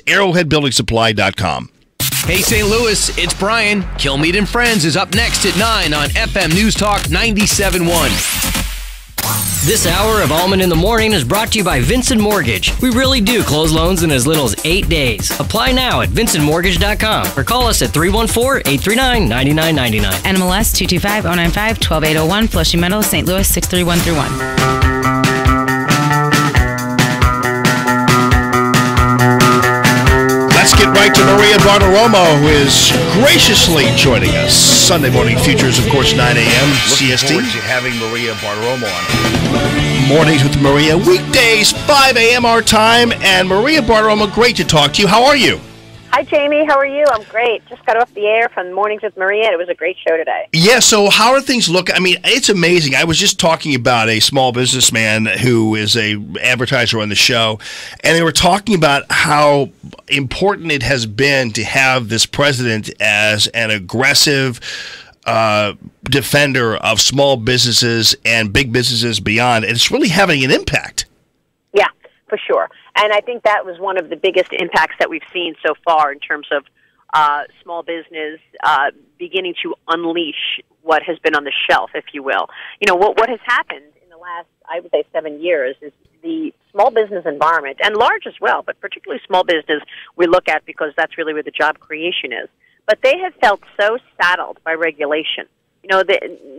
arrowheadbuildingsupply.com. Hey, St. Louis, it's Brian. Kilmeade and Friends is up next at 9 on FM News Talk 97.1. This hour of Allman in the Morning is brought to you by Vincent Mortgage. We really do close loans in as little as 8 days. Apply now at vincentmortgage.com or call us at 314-839-9999. NMLS 225095 12801, Flushing Meadows, St. Louis 63131. Let's get right to Maria Bartiromo, who is graciously joining us. Sunday Morning Futures, of course, 9 a.m. CST. Looking forward to having Maria Bartiromo on. Mornings with Maria, weekdays, 5 a.m. our time. And Maria Bartiromo, great to talk to you. How are you? Hi, Jamie. How are you? I'm great. Just got off the air from Mornings with Maria. It was a great show today. Yeah, so how are things looking? I mean, it's amazing. I was just talking about a small businessman who is a advertiser on the show, and they were talking about how important it has been to have this president as an aggressive defender of small businesses and big businesses beyond. And it's really having an impact. Yeah, for sure. And I think that was one of the biggest impacts that we've seen so far in terms of small business beginning to unleash what has been on the shelf, if you will. You know, what has happened in the last, I would say, 7 years is the small business environment, and large as well, but particularly small business we look at because that's really where the job creation is. But they have felt so saddled by regulation. You know,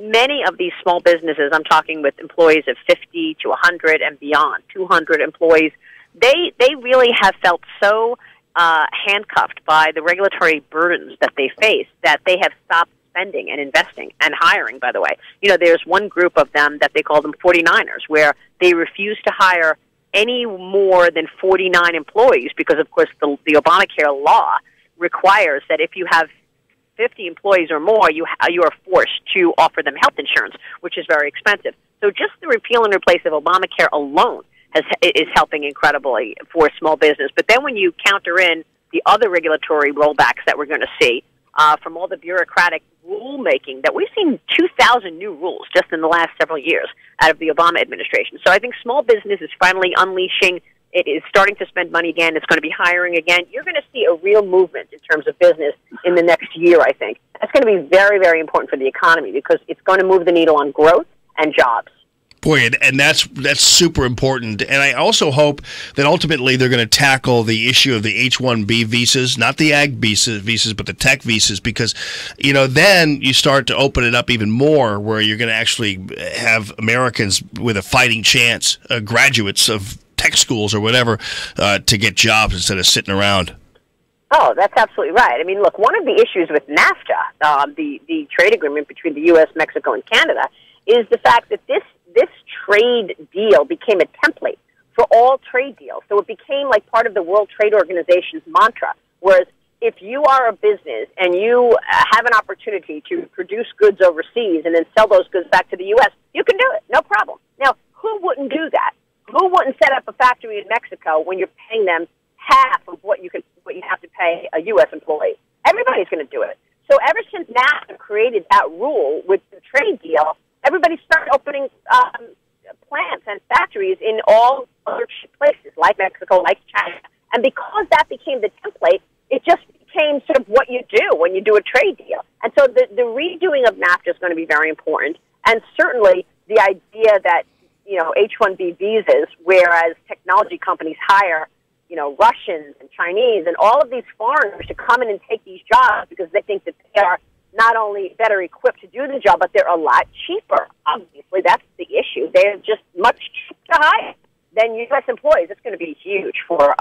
many of these small businesses, I'm talking with employees of 50 to 100 and beyond, 200 employees, they really have felt so handcuffed by the regulatory burdens that they face that they have stopped spending and investing and hiring, by the way. You know, there's one group of them that they call them 49ers, where they refuse to hire any more than 49 employees because, of course, the Obamacare law requires that if you have 50 employees or more, you are forced to offer them health insurance, which is very expensive. So just the repeal and replace of Obamacare alone is helping incredibly for small business. But then when you counter in the other regulatory rollbacks that we're going to see from all the bureaucratic rulemaking, that we've seen 2,000 new rules just in the last several years out of the Obama administration. So I think small business is finally unleashing. It is starting to spend money again. It's going to be hiring again. You're going to see a real movement in terms of business in the next year, I think. That's going to be very, very important for the economy because it's going to move the needle on growth and jobs. Boy, and that's super important. And I also hope that ultimately they're going to tackle the issue of the H-1B visas, not the ag visas, but the tech visas, because, you know, then you start to open it up even more where you're going to actually have Americans with a fighting chance, graduates of tech schools or whatever, to get jobs instead of sitting around. Oh, that's absolutely right. I mean, look, one of the issues with NAFTA, the trade agreement between the U.S., Mexico, and Canada, is the fact that this trade deal became a template for all trade deals. So it became like part of the World Trade Organization's mantra, whereas if you are a business and you have an opportunity to produce goods overseas and then sell those goods back to the U.S., you can do it, no problem. Now, who wouldn't do that? Who wouldn't set up a factory in Mexico when you're paying them half of what you have to pay a U.S. employee? Everybody's going to do it. So ever since NAFTA created that rule with the trade deal, everybody started opening plants and factories in all other places, like Mexico, like China. And because that became the template, it just became sort of what you do when you do a trade deal. And so the redoing of NAFTA is going to be very important. And certainly the idea that, you know, H-1B visas, whereas technology companies hire, you know, Russians and Chinese and all of these foreigners to come in and take these jobs because they think that they are not only better equipped to do the job, but they're a lot cheaper. Obviously, that's the issue. They're just much cheaper to hire than U.S. employees. It's going to be huge for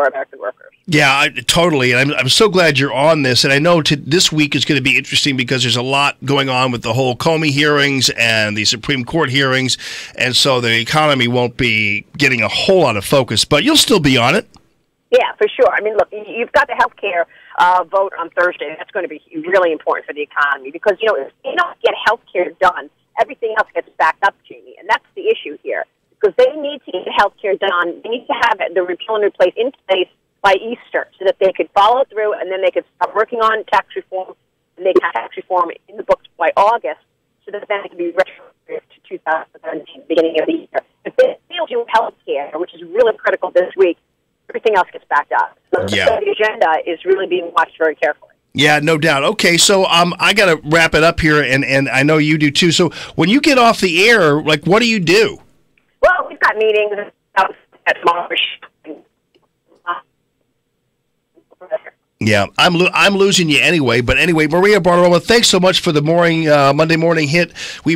American workers. Yeah, totally. And I'm so glad you're on this. And I know this week is going to be interesting because there's a lot going on with the whole Comey hearings and the Supreme Court hearings. And so the economy won't be getting a whole lot of focus, but you'll still be on it. Yeah, for sure. I mean, look, you've got the health care vote on Thursday. That's going to be really important for the economy because, you know, if they don't get health care done, everything else gets backed up, Jamie. And that's the issue here because they need to get health care done. They need to have the repeal and replace in place by Easter so that they could follow through and then they could start working on tax reform and they can have tax reform in the books by August so that then it can be retroactive to 2017, beginning of the year. If they fail to do health care, which is really critical this week, everything else gets backed up. So the agenda is really being watched very carefully. Yeah, no doubt. Okay, so I got to wrap it up here, and I know you do too. So when you get off the air, like, what do you do? Well, we've got meetings at tomorrow. Yeah, I'm losing you anyway. But anyway, Maria Bartiromo, thanks so much for the Monday morning hit. We